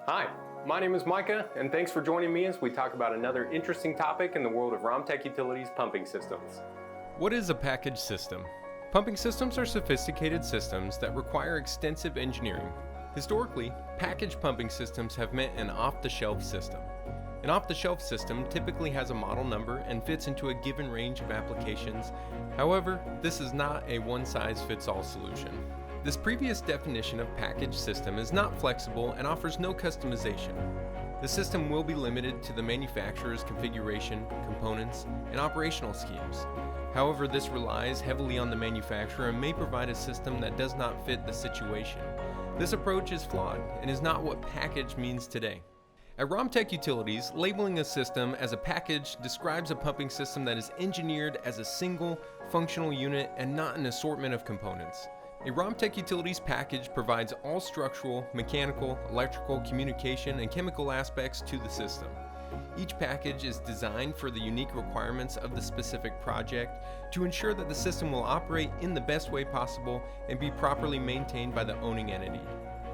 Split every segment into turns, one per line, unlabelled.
Hi, my name is Micah, and thanks for joining me as we talk about another interesting topic in the world of Romtec Utilities pumping systems.
What is a package system? Pumping systems are sophisticated systems that require extensive engineering. Historically, package pumping systems have meant an off-the-shelf system. An off-the-shelf system typically has a model number and fits into a given range of applications. However, this is not a one-size-fits-all solution. This previous definition of package system is not flexible and offers no customization. The system will be limited to the manufacturer's configuration, components, and operational schemes. However, this relies heavily on the manufacturer and may provide a system that does not fit the situation. This approach is flawed and is not what package means today. At Romtec Utilities, labeling a system as a package describes a pumping system that is engineered as a single, functional unit and not an assortment of components. A Romtec Utilities package provides all structural, mechanical, electrical, communication, and chemical aspects to the system. Each package is designed for the unique requirements of the specific project to ensure that the system will operate in the best way possible and be properly maintained by the owning entity.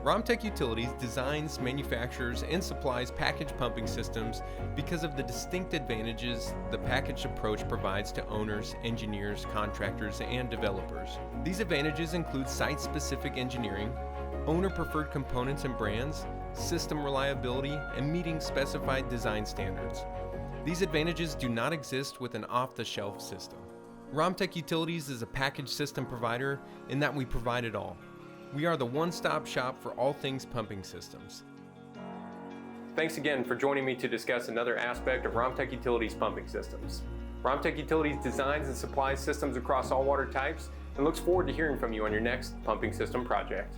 Romtec Utilities designs, manufactures, and supplies package pumping systems because of the distinct advantages the packaged approach provides to owners, engineers, contractors, and developers. These advantages include site-specific engineering, owner-preferred components and brands, system reliability, and meeting specified design standards. These advantages do not exist with an off-the-shelf system. Romtec Utilities is a package system provider in that we provide it all. We are the one-stop shop for all things pumping systems.
Thanks again for joining me to discuss another aspect of Romtec Utilities pumping systems. Romtec Utilities designs and supplies systems across all water types and looks forward to hearing from you on your next pumping system project.